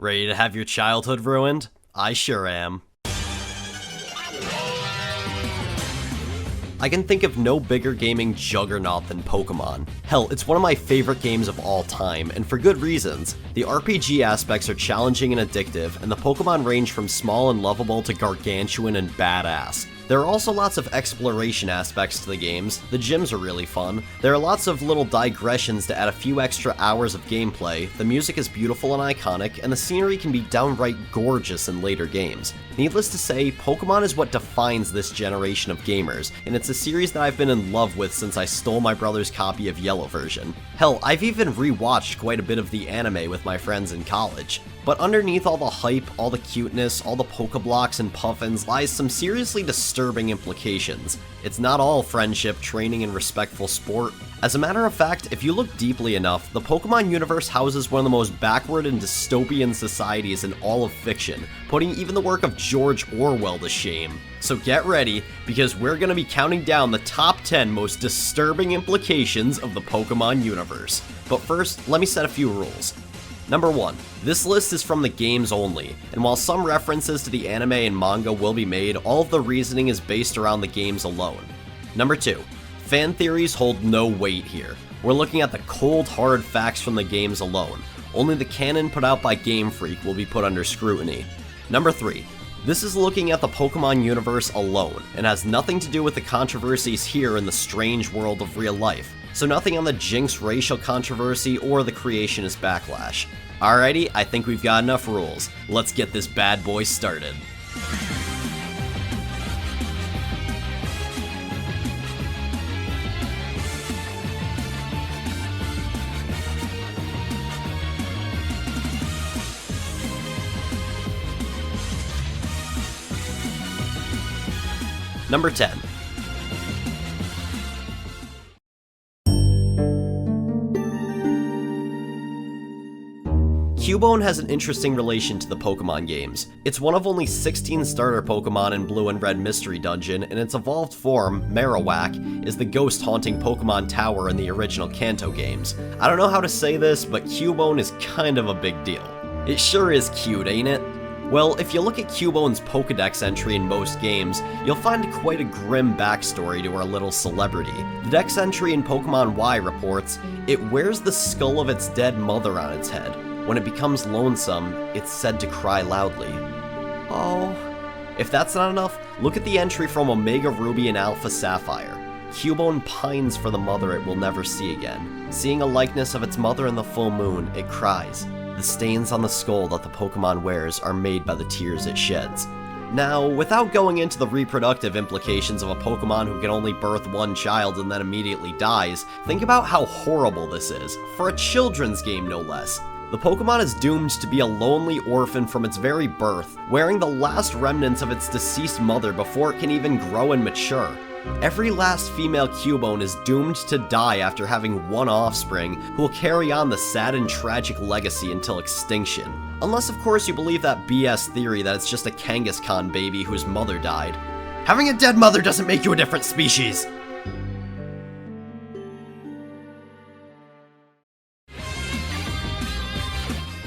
Ready to have your childhood ruined? I sure am. I can think of no bigger gaming juggernaut than Pokemon. Hell, it's one of my favorite games of all time, and for good reasons. The RPG aspects are challenging and addictive, and the Pokemon range from small and lovable to gargantuan and badass. There are also lots of exploration aspects to the games. The gyms are really fun. There are lots of little digressions to add a few extra hours of gameplay. The music is beautiful and iconic, and the scenery can be downright gorgeous in later games. Needless to say, Pokemon is what defines this generation of gamers, and it's a series that I've been in love with since I stole my brother's copy of Yellow version. Hell, I've even rewatched quite a bit of the anime with my friends in college. But underneath all the hype, all the cuteness, all the Pokeblocks and puffins lies some seriously disturbing implications. It's not all friendship, training, and respectful sport. As a matter of fact, if you look deeply enough, the Pokemon universe houses one of the most backward and dystopian societies in all of fiction, putting even the work of George Orwell to shame. So get ready, because we're going to be counting down the top 10 most disturbing implications of the Pokemon universe. But first, let me set a few rules. Number 1. This list is from the games only, and while some references to the anime and manga will be made, all of the reasoning is based around the games alone. Number 2. Fan theories hold no weight here. We're looking at the cold, hard facts from the games alone. Only the canon put out by Game Freak will be put under scrutiny. Number 3. This is looking at the Pokemon universe alone, and has nothing to do with the controversies here in the strange world of real life. So nothing on the Jinx racial controversy or the creationist backlash. Alrighty, I think we've got enough rules. Let's get this bad boy started. Number 10. Cubone has an interesting relation to the Pokemon games. It's one of only 16 starter Pokemon in Blue and Red Mystery Dungeon, and its evolved form, Marowak, is the ghost haunting Pokemon Tower in the original Kanto games. I don't know how to say this, but Cubone is kind of a big deal. It sure is cute, ain't it? Well, if you look at Cubone's Pokedex entry in most games, you'll find quite a grim backstory to our little celebrity. The Dex entry in Pokemon Y reports, it wears the skull of its dead mother on its head. When it becomes lonesome, it's said to cry loudly. Oh. If that's not enough, look at the entry from Omega Ruby and Alpha Sapphire. Cubone pines for the mother it will never see again. Seeing a likeness of its mother in the full moon, it cries. The stains on the skull that the Pokemon wears are made by the tears it sheds. Now, without going into the reproductive implications of a Pokemon who can only birth one child and then immediately dies, think about how horrible this is, for a children's game no less. The Pokemon is doomed to be a lonely orphan from its very birth, wearing the last remnants of its deceased mother before it can even grow and mature. Every last female Cubone is doomed to die after having one offspring who will carry on the sad and tragic legacy until extinction. Unless, of course, you believe that BS theory that it's just a Kangaskhan baby whose mother died. Having a dead mother doesn't make you a different species!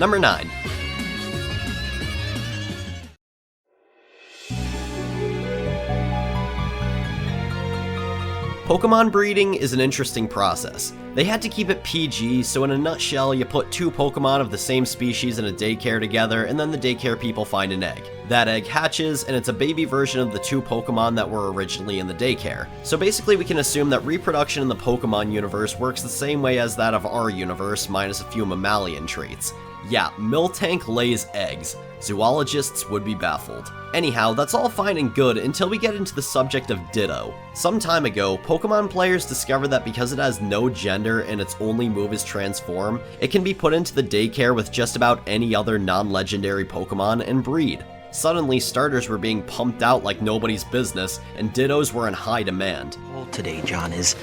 Number 9. Pokemon breeding is an interesting process. They had to keep it PG, so in a nutshell, you put two Pokemon of the same species in a daycare together, and then the daycare people find an egg. That egg hatches, and it's a baby version of the two Pokemon that were originally in the daycare. So basically we can assume that reproduction in the Pokemon universe works the same way as that of our universe, minus a few mammalian traits. Yeah, Miltank lays eggs. Zoologists would be baffled. Anyhow, that's all fine and good until we get into the subject of Ditto. Some time ago, Pokemon players discovered that because it has no gender and its only move is Transform, it can be put into the daycare with just about any other non-legendary Pokemon and breed. Suddenly, starters were being pumped out like nobody's business, and Dittos were in high demand. All today, John, is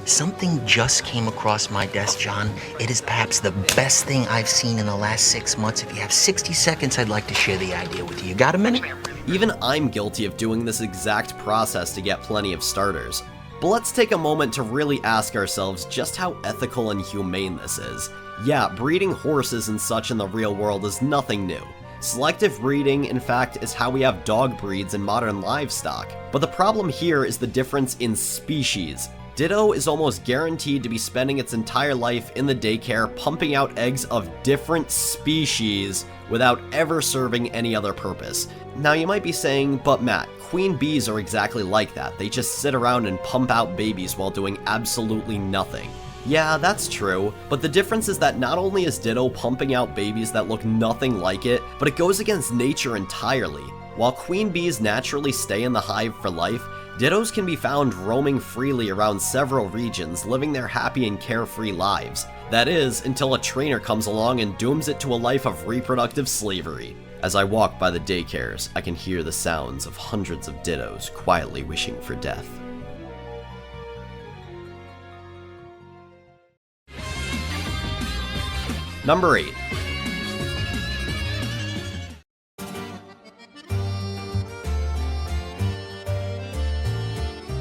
something just came across my desk, John. It is perhaps the best thing I've seen in the last 6 months. If you have 60 seconds, I'd like to share the idea with you. You got a minute? Even I'm guilty of doing this exact process to get plenty of starters. But let's take a moment to really ask ourselves just how ethical and humane this is. Yeah, breeding horses and such in the real world is nothing new. Selective breeding, in fact, is how we have dog breeds in modern livestock. But the problem here is the difference in species. Ditto is almost guaranteed to be spending its entire life in the daycare pumping out eggs of different species without ever serving any other purpose. Now you might be saying, but Matt, queen bees are exactly like that. They just sit around and pump out babies while doing absolutely nothing. Yeah, that's true, but the difference is that not only is Ditto pumping out babies that look nothing like it, but it goes against nature entirely. While queen bees naturally stay in the hive for life, Dittos can be found roaming freely around several regions, living their happy and carefree lives. That is, until a trainer comes along and dooms it to a life of reproductive slavery. As I walk by the daycares, I can hear the sounds of hundreds of Dittos quietly wishing for death. Number 8.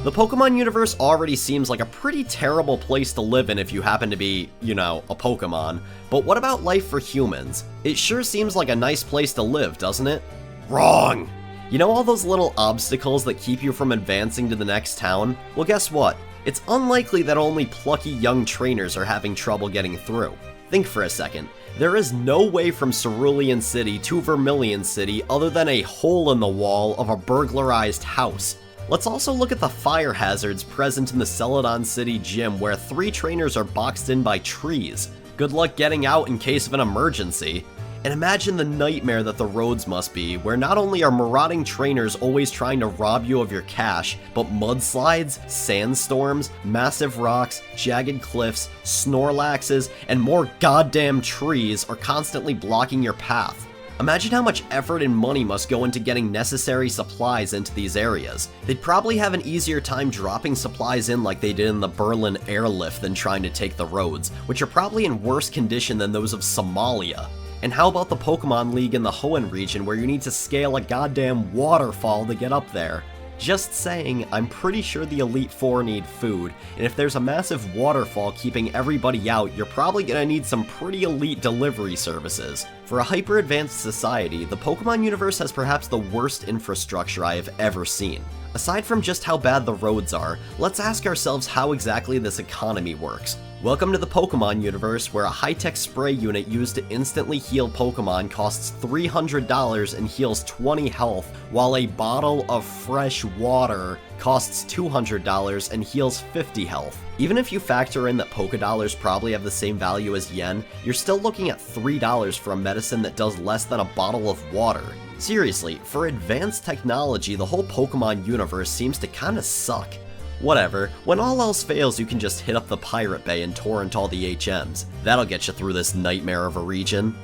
The Pokemon universe already seems like a pretty terrible place to live in if you happen to be, you know, a Pokemon. But what about life for humans? It sure seems like a nice place to live, doesn't it? Wrong! You know all those little obstacles that keep you from advancing to the next town? Well, guess what? It's unlikely that only plucky young trainers are having trouble getting through. Think for a second. There is no way from Cerulean City to Vermilion City other than a hole in the wall of a burglarized house. Let's also look at the fire hazards present in the Celadon City gym where 3 trainers are boxed in by trees. Good luck getting out in case of an emergency. And imagine the nightmare that the roads must be, where not only are marauding trainers always trying to rob you of your cash, but mudslides, sandstorms, massive rocks, jagged cliffs, Snorlaxes, and more goddamn trees are constantly blocking your path. Imagine how much effort and money must go into getting necessary supplies into these areas. They'd probably have an easier time dropping supplies in like they did in the Berlin airlift than trying to take the roads, which are probably in worse condition than those of Somalia. And how about the Pokemon League in the Hoenn region where you need to scale a goddamn waterfall to get up there? Just saying, I'm pretty sure the Elite Four need food, and if there's a massive waterfall keeping everybody out, you're probably gonna need some pretty elite delivery services. For a hyper-advanced society, the Pokemon universe has perhaps the worst infrastructure I have ever seen. Aside from just how bad the roads are, let's ask ourselves how exactly this economy works. Welcome to the Pokemon universe, where a high-tech spray unit used to instantly heal Pokemon costs $300 and heals 20 health, while a bottle of fresh water costs $200 and heals 50 health. Even if you factor in that Pokédollars probably have the same value as yen, you're still looking at $3 for a medicine that does less than a bottle of water. Seriously, for advanced technology, the whole Pokemon universe seems to kinda suck. Whatever, when all else fails you can just hit up the Pirate Bay and torrent all the HMs. That'll get you through this nightmare of a region.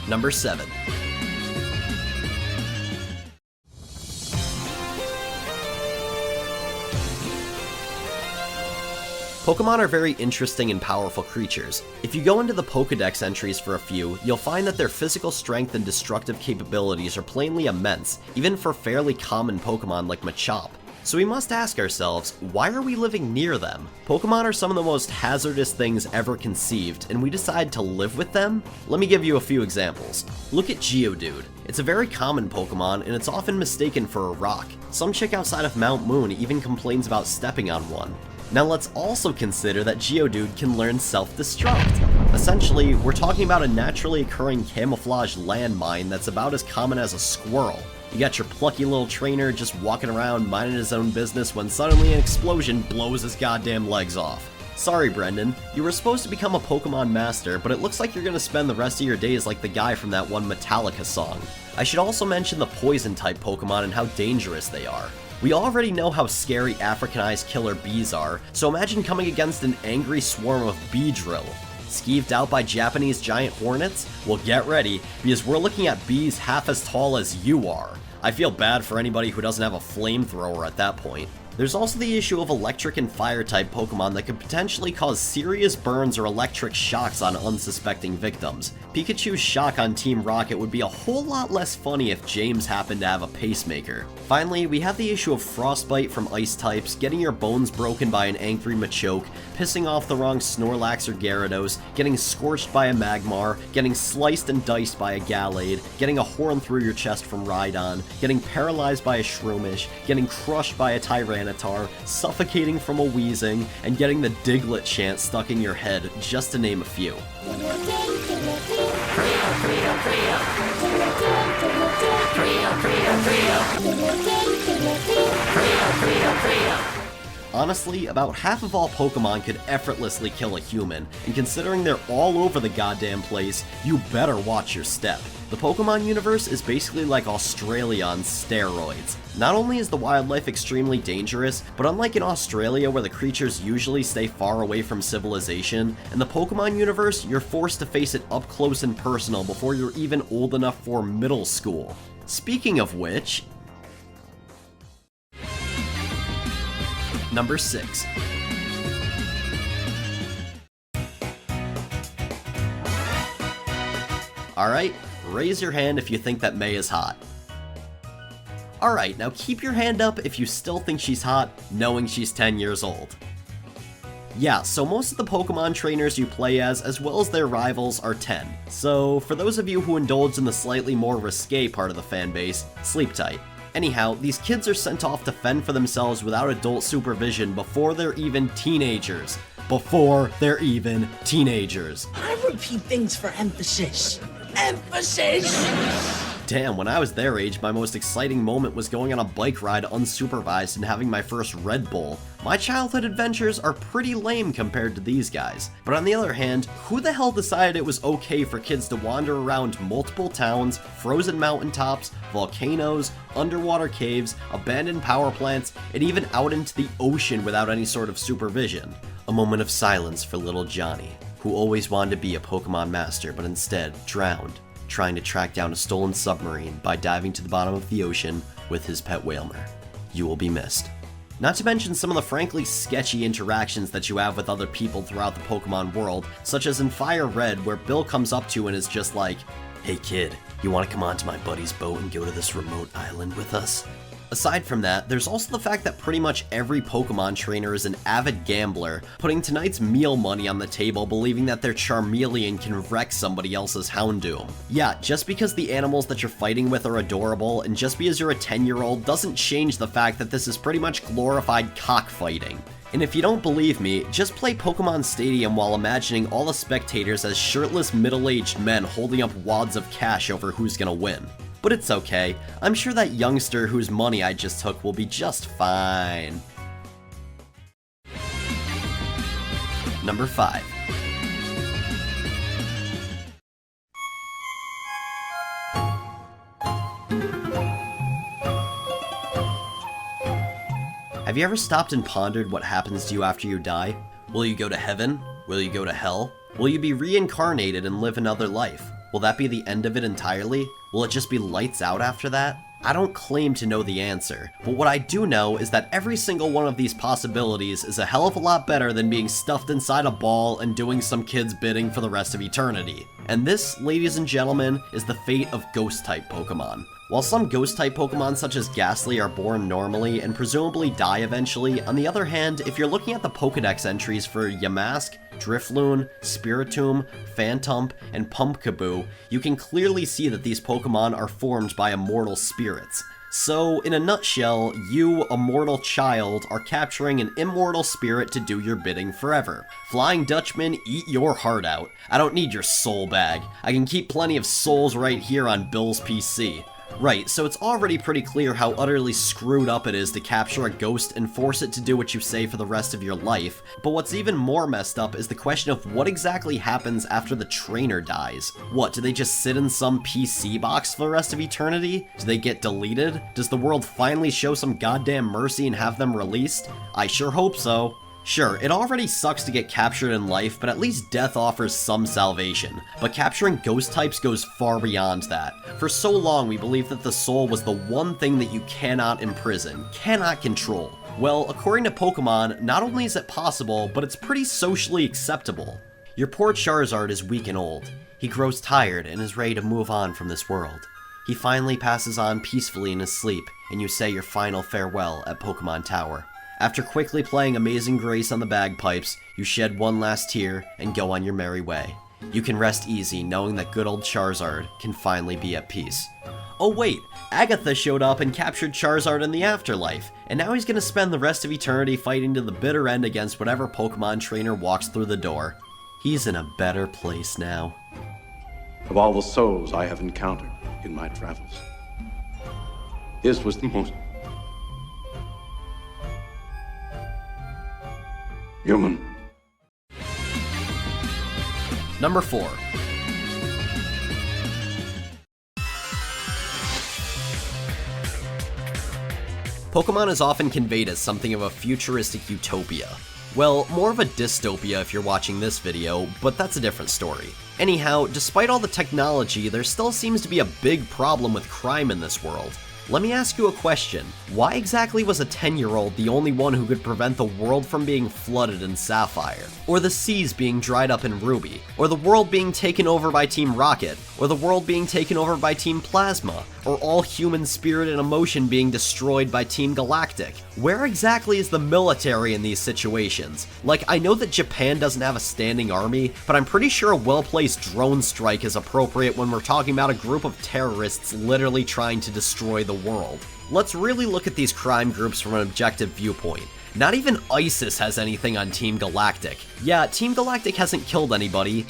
Number 7. Pokemon are very interesting and powerful creatures. If you go into the Pokedex entries for a few, you'll find that their physical strength and destructive capabilities are plainly immense, even for fairly common Pokemon like Machop. So we must ask ourselves, why are we living near them? Pokemon are some of the most hazardous things ever conceived, and we decide to live with them? Let me give you a few examples. Look at Geodude. It's a very common Pokemon, and it's often mistaken for a rock. Some chick outside of Mount Moon even complains about stepping on one. Now let's also consider that Geodude can learn self-destruct. Essentially, we're talking about a naturally occurring camouflage landmine that's about as common as a squirrel. You got your plucky little trainer just walking around minding his own business when suddenly an explosion blows his goddamn legs off. Sorry Brendan, you were supposed to become a Pokemon master, but it looks like you're gonna spend the rest of your days like the guy from that one Metallica song. I should also mention the poison-type Pokemon and how dangerous they are. We already know how scary Africanized killer bees are, so imagine coming against an angry swarm of Beedrill. Skeeved out by Japanese giant hornets? Well, get ready, because we're looking at bees half as tall as you are. I feel bad for anybody who doesn't have a flamethrower at that point. There's also the issue of electric and fire type Pokemon that could potentially cause serious burns or electric shocks on unsuspecting victims. Pikachu's shock on Team Rocket would be a whole lot less funny if James happened to have a pacemaker. Finally, we have the issue of frostbite from ice types, getting your bones broken by an angry Machoke, pissing off the wrong Snorlax or Gyarados, getting scorched by a Magmar, getting sliced and diced by a Gallade, getting a horn through your chest from Rhydon, getting paralyzed by a Shroomish, getting crushed by a Tyranitar, suffocating from a Weezing, and getting the Diglett chant stuck in your head, just to name a few. Honestly, about half of all Pokemon could effortlessly kill a human, and considering they're all over the goddamn place, you better watch your step. The Pokemon universe is basically like Australia on steroids. Not only is the wildlife extremely dangerous, but unlike in Australia where the creatures usually stay far away from civilization, in the Pokemon universe you're forced to face it up close and personal before you're even old enough for middle school. Speaking of which... Number 6. Alright, raise your hand if you think that May is hot. Alright, now keep your hand up if you still think she's hot, knowing she's 10 years old. Yeah, so most of the Pokemon trainers you play as well as their rivals, are 10. So, for those of you who indulge in the slightly more risque part of the fanbase, sleep tight. Anyhow, these kids are sent off to fend for themselves without adult supervision before they're even teenagers. Before they're even teenagers. I repeat things for emphasis. Emphasis! Damn, when I was their age, my most exciting moment was going on a bike ride unsupervised and having my first Red Bull. My childhood adventures are pretty lame compared to these guys. But on the other hand, who the hell decided it was okay for kids to wander around multiple towns, frozen mountaintops, volcanoes, underwater caves, abandoned power plants, and even out into the ocean without any sort of supervision? A moment of silence for little Johnny, who always wanted to be a Pokemon master but instead drowned, trying to track down a stolen submarine by diving to the bottom of the ocean with his pet Whalmer. You will be missed. Not to mention some of the frankly sketchy interactions that you have with other people throughout the Pokemon world, such as in Fire Red, where Bill comes up to you and is just like, "Hey kid, you want to come onto my buddy's boat and go to this remote island with us?" Aside from that, there's also the fact that pretty much every Pokemon trainer is an avid gambler, putting tonight's meal money on the table believing that their Charmeleon can wreck somebody else's Houndoom. Yeah, just because the animals that you're fighting with are adorable, and just because you're a 10-year-old doesn't change the fact that this is pretty much glorified cockfighting. And if you don't believe me, just play Pokemon Stadium while imagining all the spectators as shirtless middle-aged men holding up wads of cash over who's gonna win. But it's okay, I'm sure that youngster whose money I just took will be just fine. Number 5. Have you ever stopped and pondered what happens to you after you die? Will you go to heaven? Will you go to hell? Will you be reincarnated and live another life? Will that be the end of it entirely? Will it just be lights out after that? I don't claim to know the answer, but what I do know is that every single one of these possibilities is a hell of a lot better than being stuffed inside a ball and doing some kid's bidding for the rest of eternity. And this, ladies and gentlemen, is the fate of Ghost-type Pokemon. While some Ghost-type Pokemon such as Ghastly are born normally and presumably die eventually, on the other hand, if you're looking at the Pokedex entries for Yamask, Drifloon, Spiritomb, Phantump, and Pumpkaboo, you can clearly see that these Pokemon are formed by immortal spirits. So, in a nutshell, you, a mortal child, are capturing an immortal spirit to do your bidding forever. Flying Dutchman, eat your heart out. I don't need your soul bag. I can keep plenty of souls right here on Bill's PC. Right, so it's already pretty clear how utterly screwed up it is to capture a ghost and force it to do what you say for the rest of your life, but what's even more messed up is the question of what exactly happens after the trainer dies. What, do they just sit in some PC box for the rest of eternity? Do they get deleted? Does the world finally show some goddamn mercy and have them released? I sure hope so. Sure, it already sucks to get captured in life, but at least death offers some salvation. But capturing ghost types goes far beyond that. For so long, we believed that the soul was the one thing that you cannot imprison, cannot control. Well, according to Pokemon, not only is it possible, but it's pretty socially acceptable. Your poor Charizard is weak and old. He grows tired and is ready to move on from this world. He finally passes on peacefully in his sleep, and you say your final farewell at Pokemon Tower. After quickly playing Amazing Grace on the bagpipes, you shed one last tear and go on your merry way. You can rest easy knowing that good old Charizard can finally be at peace. Oh wait, Agatha showed up and captured Charizard in the afterlife, and now he's gonna spend the rest of eternity fighting to the bitter end against whatever Pokemon trainer walks through the door. He's in a better place now. Of all the souls I have encountered in my travels, his was the most human. Number 4. Pokemon is often conveyed as something of a futuristic utopia. Well, more of a dystopia if you're watching this video, but that's a different story. Anyhow, despite all the technology, there still seems to be a big problem with crime in this world. Let me ask you a question. Why exactly was a 10-year-old the only one who could prevent the world from being flooded in Sapphire? Or the seas being dried up in Ruby? Or the world being taken over by Team Rocket? Or the world being taken over by Team Plasma? Or all human spirit and emotion being destroyed by Team Galactic? Where exactly is the military in these situations? Like, I know that Japan doesn't have a standing army, but I'm pretty sure a well-placed drone strike is appropriate when we're talking about a group of terrorists literally trying to destroy the world. Let's really look at these crime groups from an objective viewpoint. Not even ISIS has anything on Team Galactic. Yeah, Team Galactic hasn't killed anybody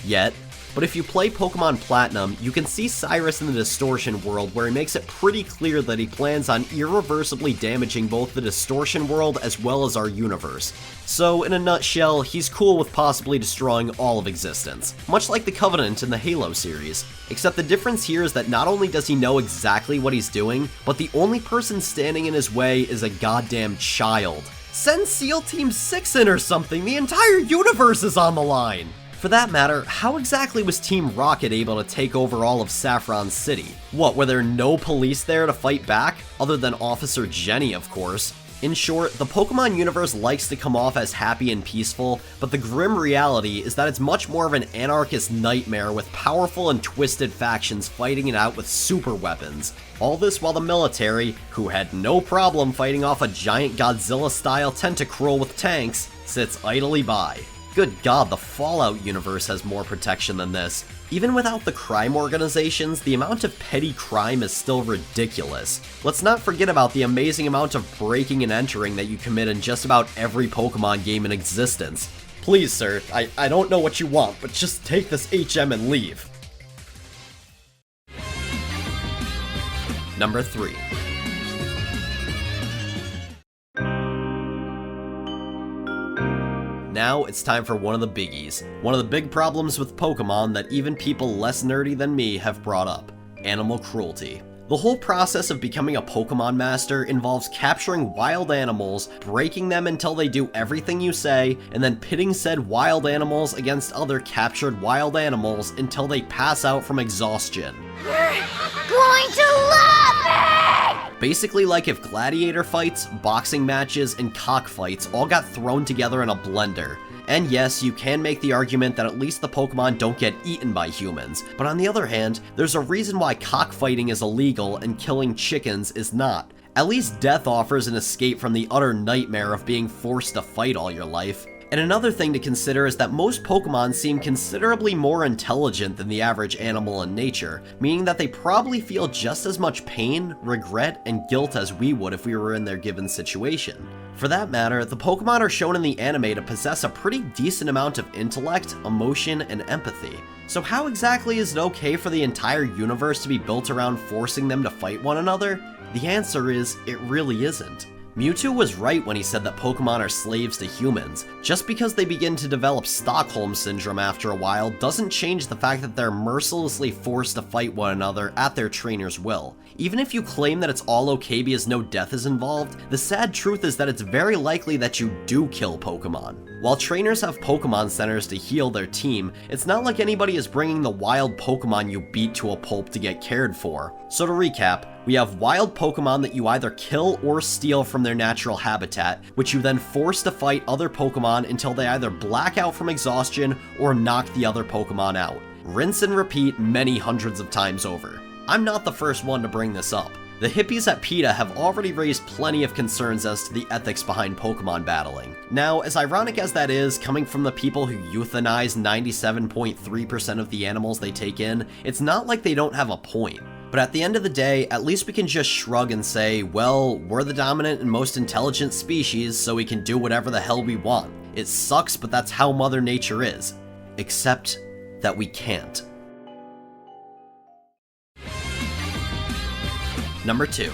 yet, but if you play Pokemon Platinum, you can see Cyrus in the Distortion world where he makes it pretty clear that he plans on irreversibly damaging both the Distortion world as well as our universe. So, in a nutshell, he's cool with possibly destroying all of existence, much like the Covenant in the Halo series. Except the difference here is that not only does he know exactly what he's doing, but the only person standing in his way is a goddamn child. Send SEAL Team 6 in or something, the entire universe is on the line! For that matter, how exactly was Team Rocket able to take over all of Saffron City? What, were there no police there to fight back? Other than Officer Jenny, of course. In short, the Pokemon universe likes to come off as happy and peaceful, but the grim reality is that it's much more of an anarchist nightmare with powerful and twisted factions fighting it out with super weapons. All this while the military, who had no problem fighting off a giant Godzilla-style Tentacruel with tanks, sits idly by. Good God, the Fallout universe has more protection than this. Even without the crime organizations, the amount of petty crime is still ridiculous. Let's not forget about the amazing amount of breaking and entering that you commit in just about every Pokemon game in existence. Please, sir, I don't know what you want, but just take this HM and leave. Number 3. Now it's time for one of the biggies. One of the big problems with Pokemon that even people less nerdy than me have brought up. Animal cruelty. The whole process of becoming a Pokemon master involves capturing wild animals, breaking them until they do everything you say, and then pitting said wild animals against other captured wild animals until they pass out from exhaustion. You're going to love me! Basically like if gladiator fights, boxing matches, and cockfights all got thrown together in a blender. And yes, you can make the argument that at least the Pokemon don't get eaten by humans, but on the other hand, there's a reason why cockfighting is illegal and killing chickens is not. At least death offers an escape from the utter nightmare of being forced to fight all your life. And another thing to consider is that most Pokemon seem considerably more intelligent than the average animal in nature, meaning that they probably feel just as much pain, regret, and guilt as we would if we were in their given situation. For that matter, the Pokemon are shown in the anime to possess a pretty decent amount of intellect, emotion, and empathy. So how exactly is it okay for the entire universe to be built around forcing them to fight one another? The answer is, it really isn't. Mewtwo was right when he said that Pokemon are slaves to humans. Just because they begin to develop Stockholm Syndrome after a while doesn't change the fact that they're mercilessly forced to fight one another at their trainer's will. Even if you claim that it's all okay because no death is involved, the sad truth is that it's very likely that you do kill Pokemon. While trainers have Pokemon centers to heal their team, it's not like anybody is bringing the wild Pokemon you beat to a pulp to get cared for. So to recap, we have wild Pokemon that you either kill or steal from their natural habitat, which you then force to fight other Pokemon until they either black out from exhaustion or knock the other Pokemon out. Rinse and repeat many hundreds of times over. I'm not the first one to bring this up. The hippies at PETA have already raised plenty of concerns as to the ethics behind Pokemon battling. Now, as ironic as that is, coming from the people who euthanize 97.3% of the animals they take in, it's not like they don't have a point. But at the end of the day, at least we can just shrug and say, well, we're the dominant and most intelligent species, so we can do whatever the hell we want. It sucks, but that's how Mother Nature is. Except that we can't. Number 2.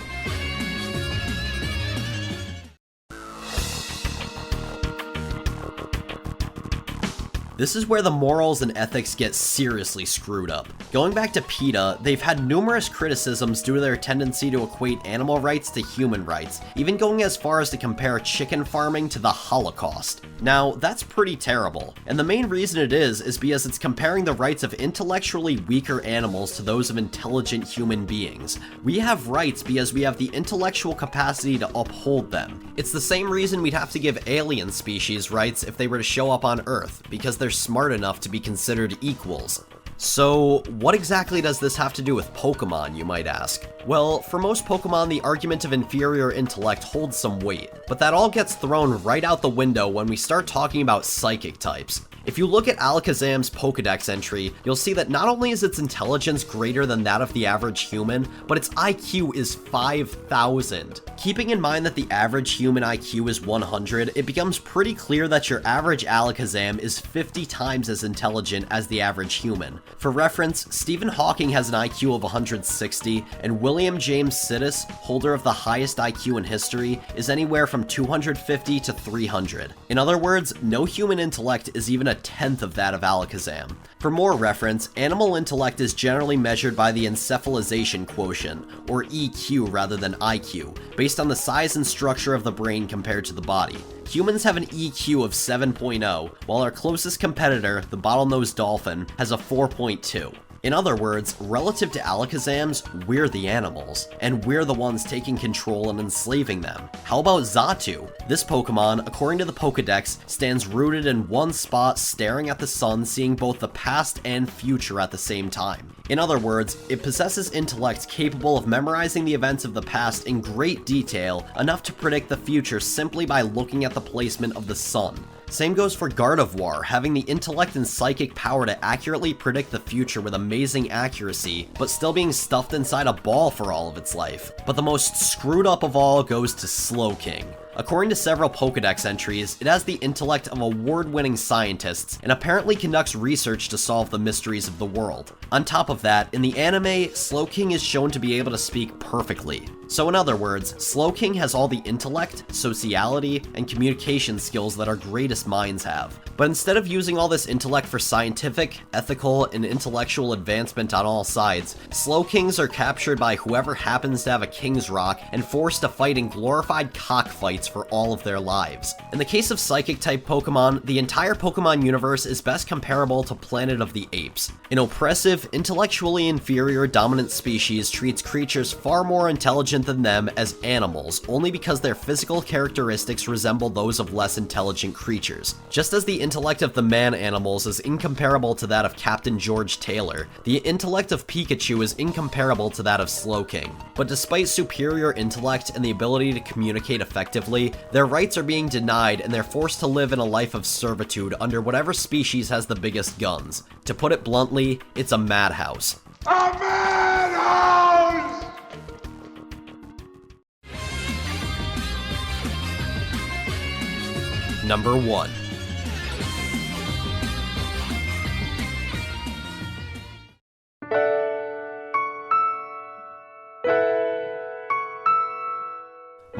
This is where the morals and ethics get seriously screwed up. Going back to PETA, they've had numerous criticisms due to their tendency to equate animal rights to human rights, even going as far as to compare chicken farming to the Holocaust. Now, that's pretty terrible, and the main reason it is because it's comparing the rights of intellectually weaker animals to those of intelligent human beings. We have rights because we have the intellectual capacity to uphold them. It's the same reason we'd have to give alien species rights if they were to show up on Earth, because they're smart enough to be considered equals. So, what exactly does this have to do with Pokemon, you might ask? Well, for most Pokemon, the argument of inferior intellect holds some weight, but that all gets thrown right out the window when we start talking about psychic types. If you look at Alakazam's Pokedex entry, you'll see that not only is its intelligence greater than that of the average human, but its IQ is 5,000. Keeping in mind that the average human IQ is 100, it becomes pretty clear that your average Alakazam is 50 times as intelligent as the average human. For reference, Stephen Hawking has an IQ of 160, and William James Sidis, holder of the highest IQ in history, is anywhere from 250 to 300. In other words, no human intellect is even a tenth of that of Alakazam. For more reference, animal intellect is generally measured by the encephalization quotient, or EQ rather than IQ, based on the size and structure of the brain compared to the body. Humans have an EQ of 7.0, while our closest competitor, the bottlenose dolphin, has a 4.2. In other words, relative to Alakazams, we're the animals, and we're the ones taking control and enslaving them. How about Xatu? This Pokemon, according to the Pokedex, stands rooted in one spot staring at the sun, seeing both the past and future at the same time. In other words, it possesses intellect capable of memorizing the events of the past in great detail, enough to predict the future simply by looking at the placement of the sun. Same goes for Gardevoir, having the intellect and psychic power to accurately predict the future with amazing accuracy, but still being stuffed inside a ball for all of its life. But the most screwed up of all goes to Slowking. According to several Pokedex entries, it has the intellect of award-winning scientists and apparently conducts research to solve the mysteries of the world. On top of that, in the anime, Slowking is shown to be able to speak perfectly. So in other words, Slowking has all the intellect, sociality, and communication skills that our greatest minds have. But instead of using all this intellect for scientific, ethical, and intellectual advancement on all sides, Slowkings are captured by whoever happens to have a King's Rock and forced to fight in glorified cockfights for all of their lives. In the case of Psychic-type Pokemon, the entire Pokemon universe is best comparable to Planet of the Apes. An oppressive, intellectually inferior dominant species treats creatures far more intelligent than them as animals, only because their physical characteristics resemble those of less intelligent creatures. Just as the intellect of the man-animals is incomparable to that of Captain George Taylor, the intellect of Pikachu is incomparable to that of Slowking. But despite superior intellect and the ability to communicate effectively, their rights are being denied and they're forced to live in a life of servitude under whatever species has the biggest guns. To put it bluntly, it's a madhouse. A madhouse! Number 1.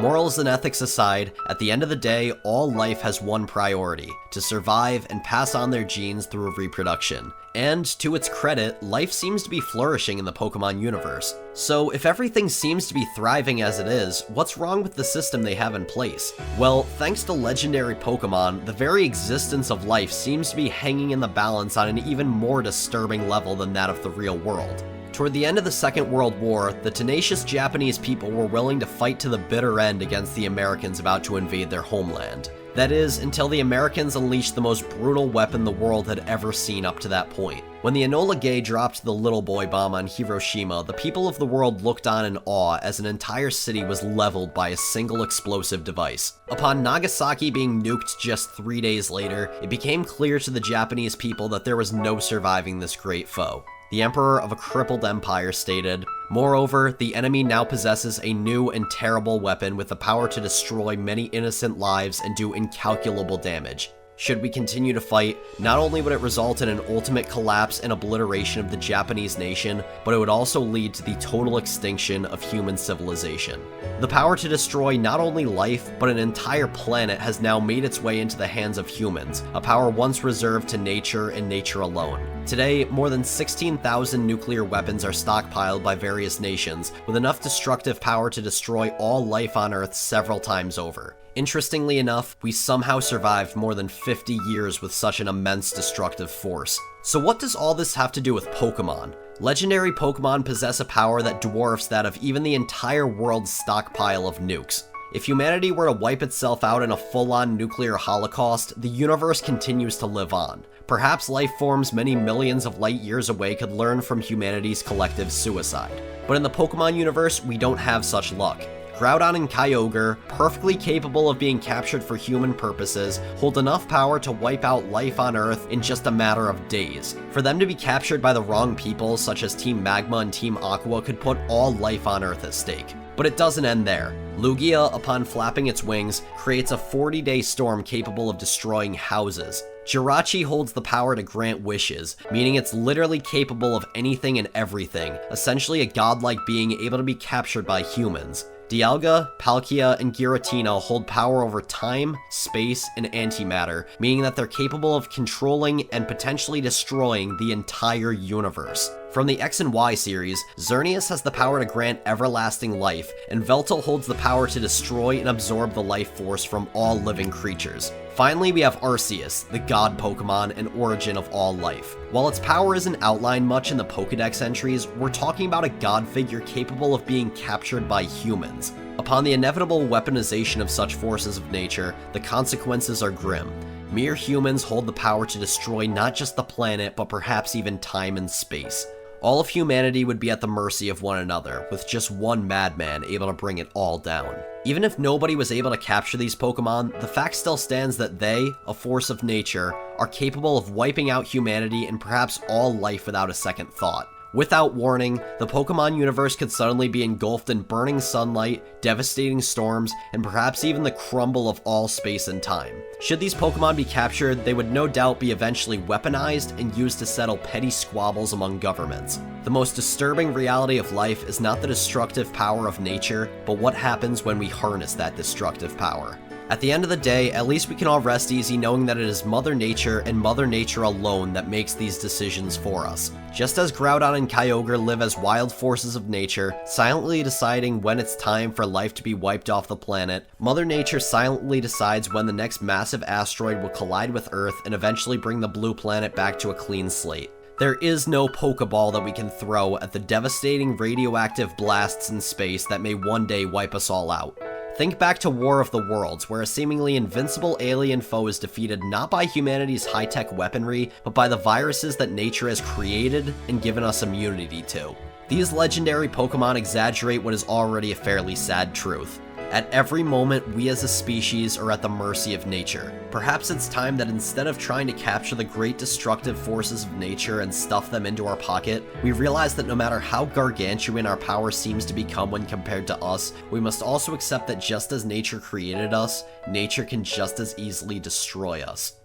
Morals and ethics aside, at the end of the day, all life has one priority: to survive and pass on their genes through reproduction. And to its credit, life seems to be flourishing in the Pokemon universe. So if everything seems to be thriving as it is, what's wrong with the system they have in place? Well, thanks to legendary Pokemon, the very existence of life seems to be hanging in the balance on an even more disturbing level than that of the real world. Toward the end of the Second World War, the tenacious Japanese people were willing to fight to the bitter end against the Americans about to invade their homeland. That is, until the Americans unleashed the most brutal weapon the world had ever seen up to that point. When the Enola Gay dropped the Little Boy bomb on Hiroshima, the people of the world looked on in awe as an entire city was leveled by a single explosive device. Upon Nagasaki being nuked just 3 days later, it became clear to the Japanese people that there was no surviving this great foe. The emperor of a crippled empire stated, "Moreover, the enemy now possesses a new and terrible weapon with the power to destroy many innocent lives and do incalculable damage. Should we continue to fight, not only would it result in an ultimate collapse and obliteration of the Japanese nation, but it would also lead to the total extinction of human civilization." The power to destroy not only life, but an entire planet has now made its way into the hands of humans, a power once reserved to nature and nature alone. Today, more than 16,000 nuclear weapons are stockpiled by various nations, with enough destructive power to destroy all life on Earth several times over. Interestingly enough, we somehow survived more than 50 years with such an immense destructive force. So what does all this have to do with Pokemon? Legendary Pokemon possess a power that dwarfs that of even the entire world's stockpile of nukes. If humanity were to wipe itself out in a full-on nuclear holocaust, the universe continues to live on. Perhaps life forms many millions of light years away could learn from humanity's collective suicide. But in the Pokemon universe, we don't have such luck. Groudon and Kyogre, perfectly capable of being captured for human purposes, hold enough power to wipe out life on Earth in just a matter of days. For them to be captured by the wrong people, such as Team Magma and Team Aqua, could put all life on Earth at stake. But it doesn't end there. Lugia, upon flapping its wings, creates a 40-day storm capable of destroying houses. Jirachi holds the power to grant wishes, meaning it's literally capable of anything and everything, essentially a godlike being able to be captured by humans. Dialga, Palkia, and Giratina hold power over time, space, and antimatter, meaning that they're capable of controlling and potentially destroying the entire universe. From the X and Y series, Xerneas has the power to grant everlasting life, and Veltal holds the power to destroy and absorb the life force from all living creatures. Finally, we have Arceus, the god Pokemon and origin of all life. While its power isn't outlined much in the Pokédex entries, we're talking about a god figure capable of being captured by humans. Upon the inevitable weaponization of such forces of nature, the consequences are grim. Mere humans hold the power to destroy not just the planet, but perhaps even time and space. All of humanity would be at the mercy of one another, with just one madman able to bring it all down. Even if nobody was able to capture these Pokemon, the fact still stands that they, a force of nature, are capable of wiping out humanity and perhaps all life without a second thought. Without warning, the Pokemon universe could suddenly be engulfed in burning sunlight, devastating storms, and perhaps even the crumble of all space and time. Should these Pokemon be captured, they would no doubt be eventually weaponized and used to settle petty squabbles among governments. The most disturbing reality of life is not the destructive power of nature, but what happens when we harness that destructive power. At the end of the day, at least we can all rest easy knowing that it is Mother Nature and Mother Nature alone that makes these decisions for us. Just as Groudon and Kyogre live as wild forces of nature, silently deciding when it's time for life to be wiped off the planet, Mother Nature silently decides when the next massive asteroid will collide with Earth and eventually bring the blue planet back to a clean slate. There is no Pokeball that we can throw at the devastating radioactive blasts in space that may one day wipe us all out. Think back to War of the Worlds, where a seemingly invincible alien foe is defeated not by humanity's high-tech weaponry, but by the viruses that nature has created and given us immunity to. These legendary Pokemon exaggerate what is already a fairly sad truth. At every moment, we as a species are at the mercy of nature. Perhaps it's time that instead of trying to capture the great destructive forces of nature and stuff them into our pocket, we realize that no matter how gargantuan our power seems to become when compared to us, we must also accept that just as nature created us, nature can just as easily destroy us.